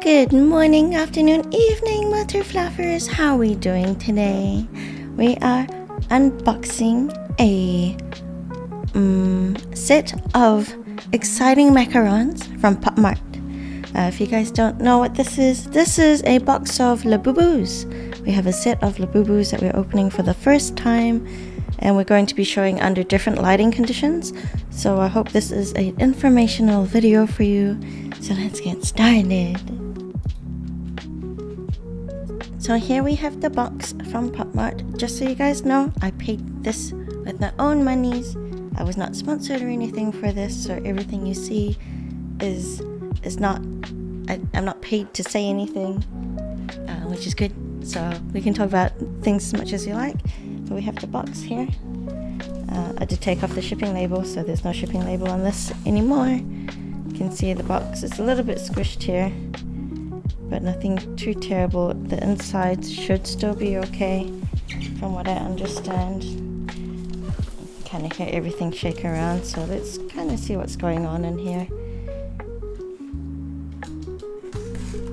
Good morning, afternoon, evening, Mutter Fluffers. How are we doing today? We are unboxing a set of Exciting Macarons from Popmart. If you guys don't know what this is a box of Labubus. We have a set of Labubus that we're opening for the first time, and we're going to be showing under different lighting conditions. So I hope this is an informational video for you. So let's get started. So here we have the box from Popmart. Just so you guys know, I paid this with my own monies. I was not sponsored or anything for this, so everything you see is not, I'm not paid to say anything, which is good. So we can talk about things as much as you like. But we have the box here. I did take off the shipping label, so there's no shipping label on this anymore. You can see the box is a little bit squished here, but nothing too terrible. The insides should still be okay from what I understand. Kind of hear everything shake around, so let's kind of see what's going on in here.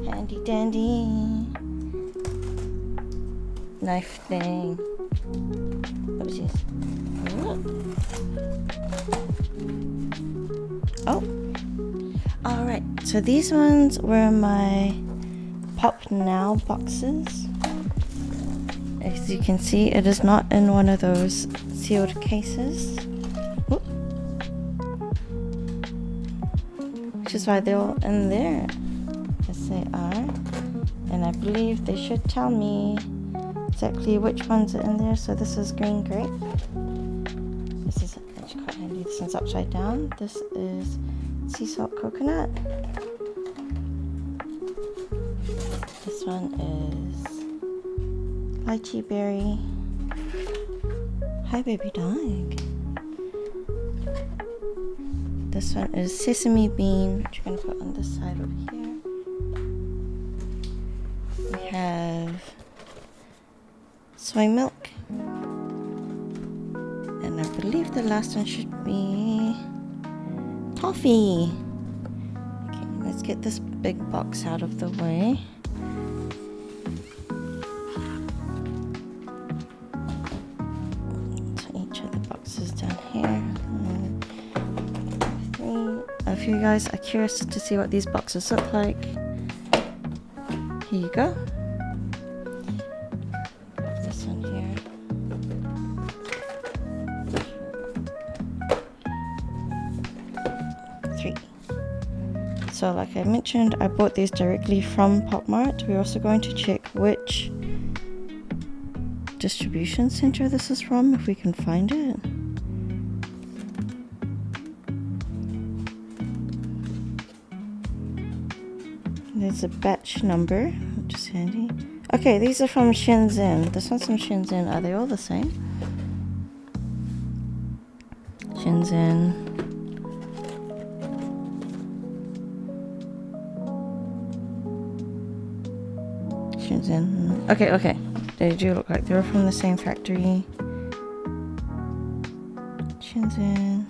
Handy dandy knife thing. Oopsies. Oh, alright, so these ones were my Pop Now boxes. As you can see, it is not in one of those sealed cases. Whoop. Which is why they're all in there. Yes, they are. And I believe they should tell me exactly which ones are in there. So this is green grape. This is actually quite handy. This one's upside down. This is sea salt coconut. This one is lychee berry. Hi baby dog. This one is sesame bean, which we're going to put on this side over here. We have soy milk. And I believe the last one should be toffee. Okay, let's get this big box out of the way. Down here. If you guys are curious to see what these boxes look like, here you go. This one here. 3. So like I mentioned, I bought these directly from Popmart. We're also going to check which distribution center this is from, if we can find it. There's a batch number, which is handy. Okay, these are from Shenzhen. This one's from Shenzhen. Are they all the same? Shenzhen. Shenzhen. Okay. They do look like they're from the same factory. Shenzhen.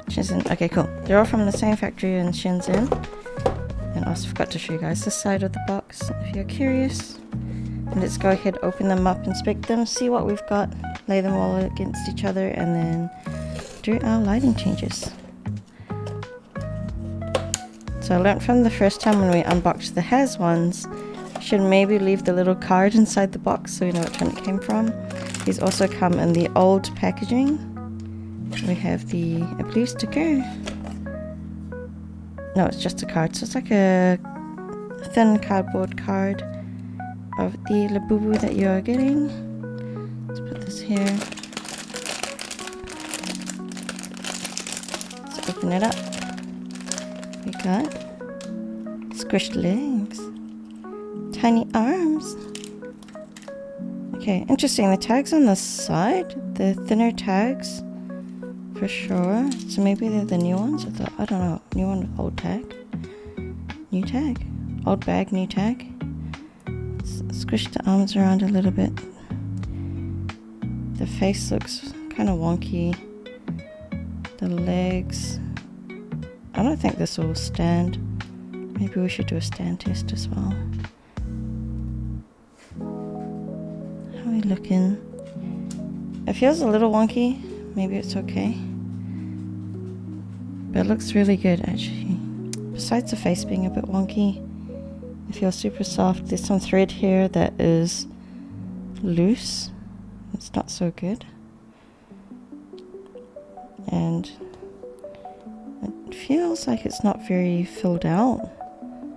Shenzhen. Okay, cool. They're all from the same factory in Shenzhen. And I also forgot to show you guys the side of the box if you're curious. And let's go ahead, open them up, inspect them, see what we've got, lay them all against each other, and then do our lighting changes. So I learned from the first time when we unboxed the Has ones, you should maybe leave the little card inside the box so you know which one it came from. These also come in the old packaging. We have the, I believe, sticker. No, it's just a card. So it's like a thin cardboard card of the Labubu that you are getting. Let's put this here. Let's open it up. We got squished legs, tiny arms. Okay, interesting. The tags on the side, the thinner tags for sure. So maybe they're the new ones. I don't know. New one with old tag. New tag. Old bag, new tag. Let's squish the arms around a little bit. The face looks kind of wonky. The legs. I don't think this will stand. Maybe we should do a stand test as well. How are we looking? It feels a little wonky. Maybe it's okay. But it looks really good actually. Besides the face being a bit wonky, it feels super soft. There's some thread here that is loose. It's not so good. And it feels like it's not very filled out.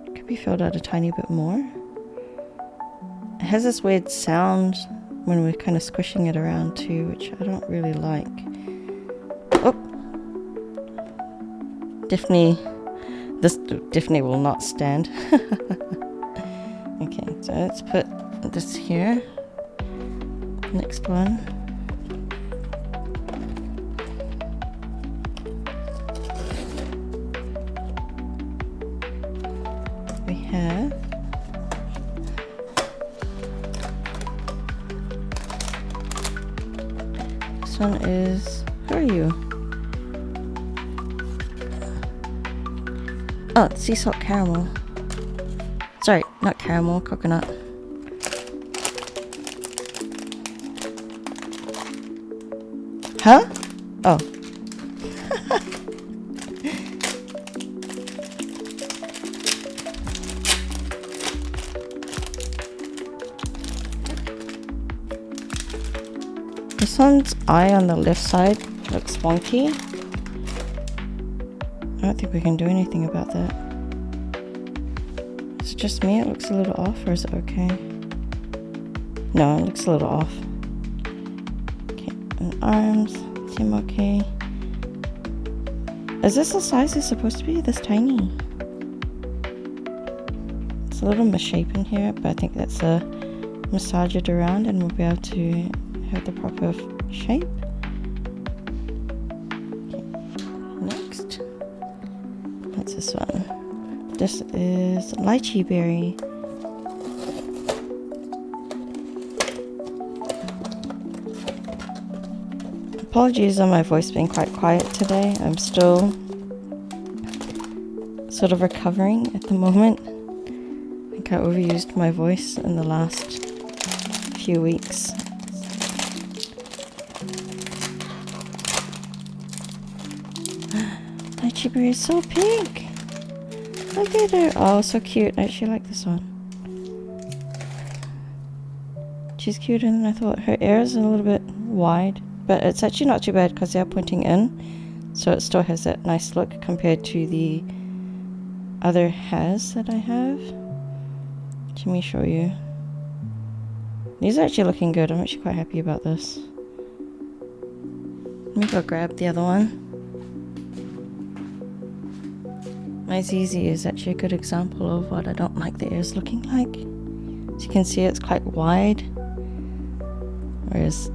It could be filled out a tiny bit more. It has this weird sound when we're kind of squishing it around too, which I don't really like. Oh! This definitely will not stand. Okay, so let's put this here. Next one. We have this one is, who are you? Oh, sea salt caramel. Sorry, not caramel, coconut. Huh? Oh. This one's eye on the left side looks wonky. I don't think we can do anything about that. Is it just me? It looks a little off, or is it okay? No, it looks a little off. Okay, and arms seem okay. Is this the size it's supposed to be? This tiny? It's a little misshapen here, but I think that's a massage it around and we'll be able to have the proper shape. Okay. Next, what's this one? This is lychee berry. Apologies on my voice being quite quiet today. I'm still sort of recovering at the moment. I think I overused my voice in the last few weeks. Lychee berry is so pink. Look at her. Oh, so cute. I actually like this one. She's cuter than I thought. Her ear is a little bit wide, but it's actually not too bad because they are pointing in, so it still has that nice look compared to the other hairs that I have. Let me show you. These are actually looking good. I'm actually quite happy about this. Let me go grab the other one. My ZZ is actually a good example of what I don't like the ears looking like. As you can see, it's quite wide, whereas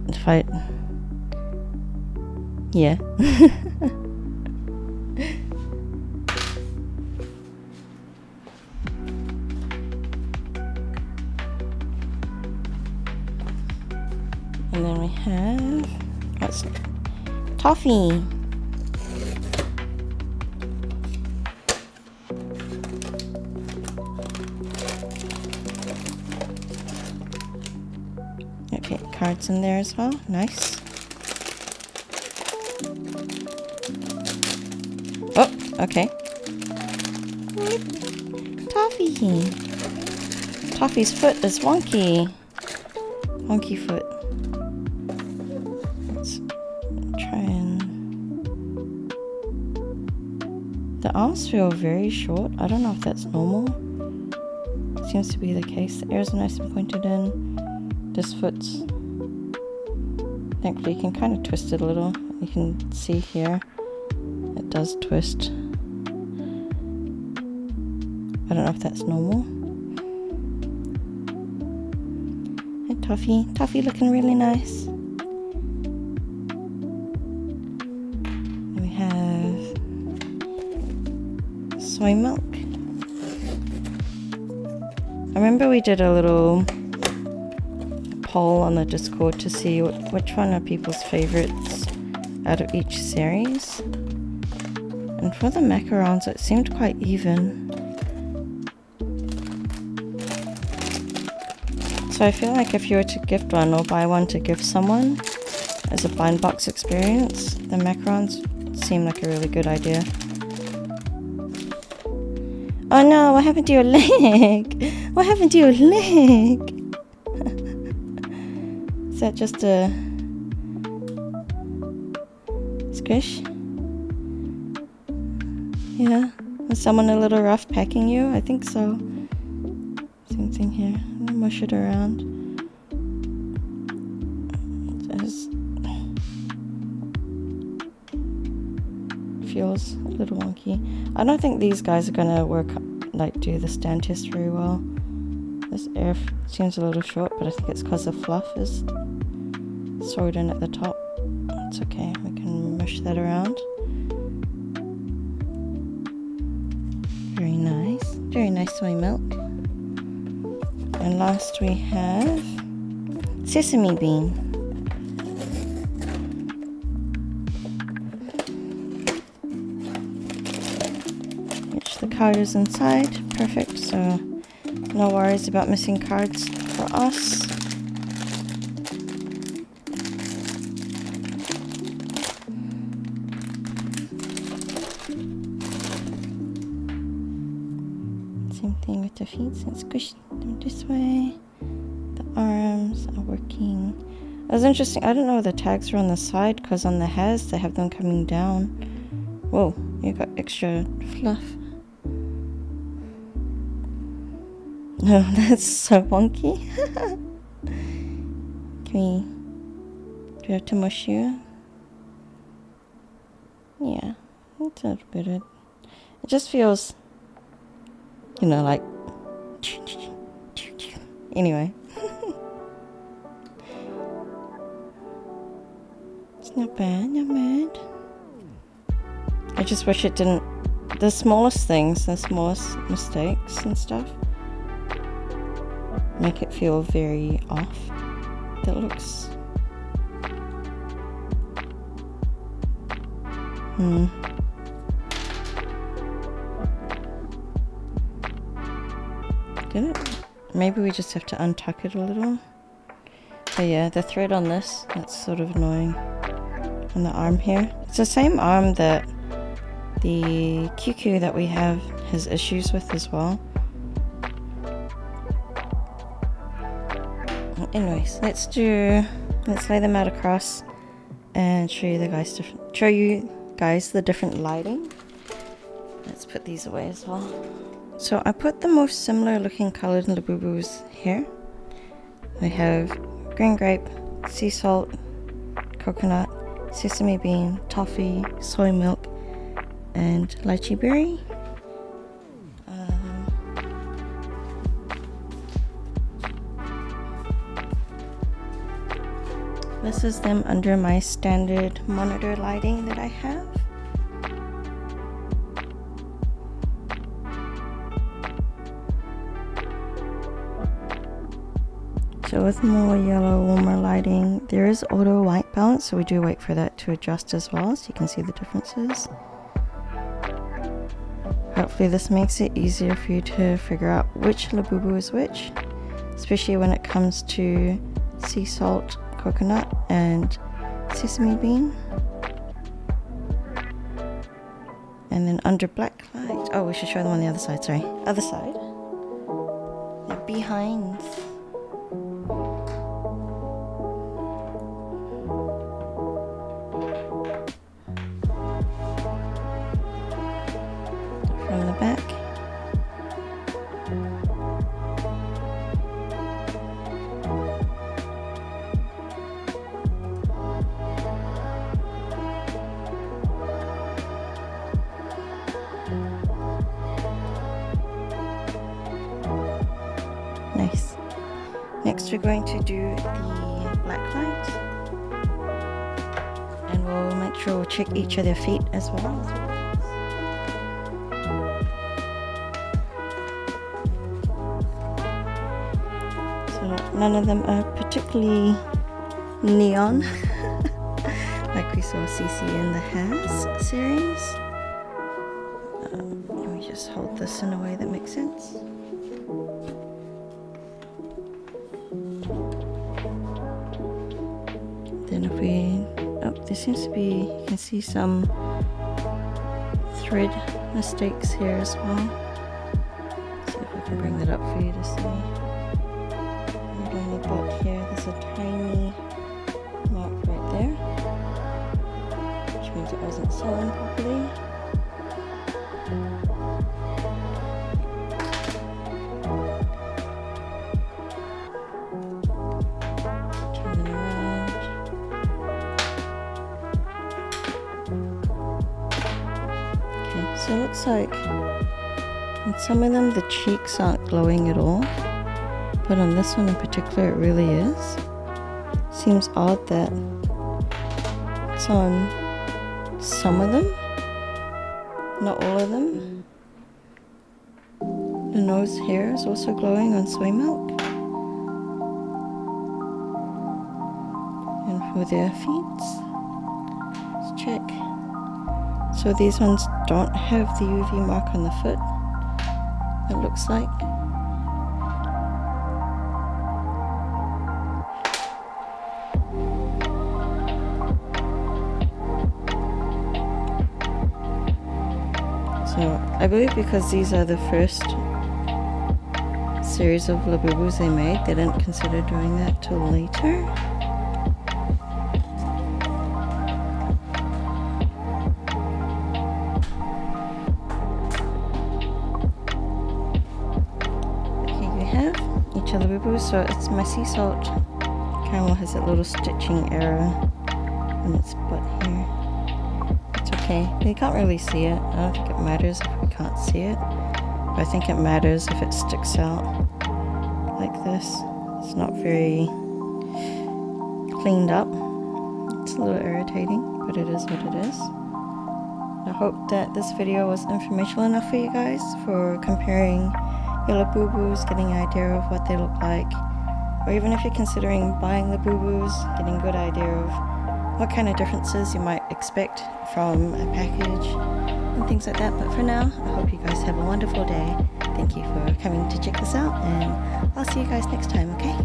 if I... yeah. And then we have... what's it? Toffee! Okay, cards in there as well. Nice. Oh, okay. Toffee. Toffee's foot is wonky. Wonky foot. Let's try and... the arms feel very short. I don't know if that's normal. Seems to be the case. The ears are nice and pointed in. This foot's... thankfully you can kind of twist it a little. You can see here. It does twist. I don't know if that's normal. Hey, Toffee. Toffee looking really nice. Then we have soy milk. I remember we did a little poll on the Discord to see which one are people's favorites out of each series. And for the macarons, it seemed quite even. So I feel like if you were to gift one or buy one to give someone as a blind box experience, the macarons seem like a really good idea. Oh no, what happened to your leg? What happened to your leg? Is that just a squish? Yeah. Was someone a little rough packing you? I think so. Same thing here. I'm gonna mush it around. Just feels a little wonky. I don't think these guys are gonna work, like do the stand test very well. This air seems a little short, but I think it's because the fluff is sewed in at the top. It's okay, we can mush that around. Very nice soy milk. And last we have sesame bean. Which the card is inside, perfect, so no worries about missing cards for us. Same thing with the feet, so squish them this way. The arms are working. It was interesting, I don't know if the tags are on the side, because on the hairs they have them coming down. Whoa, you got extra fluff. No, that's so wonky. Do we have to mush you? Yeah, it's a little bit. It just feels, you know, like. Anyway. It's not bad, not bad. I just wish it didn't. The smallest things, the smallest mistakes and stuff make it feel very off. That looks. Did it? Maybe we just have to untuck it a little. But yeah, the thread on this, that's sort of annoying. On the arm here. It's the same arm that the QQ that we have has issues with as well. Anyways, let's lay them out across and show you guys the different lighting. Let's put these away as well. So I put the most similar looking colored Labubus here. We have green grape, sea salt, coconut, sesame bean, toffee, soy milk, and lychee berry. This is them under my standard monitor lighting that I have. So with more yellow, warmer lighting, there is auto white balance, so we do wait for that to adjust as well, so you can see the differences. Hopefully this makes it easier for you to figure out which Labubu is which, especially when it comes to sea salt, coconut, and sesame bean. And then under black light, oh, we should show them on the other side, sorry. Other side. They're behinds. From the back. Nice. Next we're going to do the black light. And we'll make sure we'll check each of their feet as well. So none of them are particularly neon. like we saw CC in the Has series. Let me just hold this in a way that makes sense. Then if we, oh, there seems to be, you can see some thread mistakes here as well. Let's see if I can bring that up for you to see. Right on the butt here, there's a tiny mark right there, which means it wasn't sewn properly. Turn it around. Okay, so it looks like in some of them the cheeks aren't glowing at all, but on this one in particular it really is. Seems odd that it's on some of them, not all of them. The nose hair is also glowing on soy milk. And for their feet, let's check. So these ones don't have the UV mark on the foot, it looks like. So I believe because these are the first series of Labubus they made, they didn't consider doing that till later. Here you have each of the Labubu. So it's my sea salt caramel has that little stitching error on its butt here. It's okay. You can't really see it. I don't think it matters if we can't see it. But I think it matters if it sticks out like this. It's not very cleaned up. It's a little irritating, but it is what it is. I hope that this video was informational enough for you guys for comparing your Labubus, getting an idea of what they look like. Or even if you're considering buying Labubus, getting a good idea of what kind of differences you might expect from a package and things like that. But for now, I hope you guys have a wonderful day. Thank you for coming to check this out, and I'll see you guys next time, okay?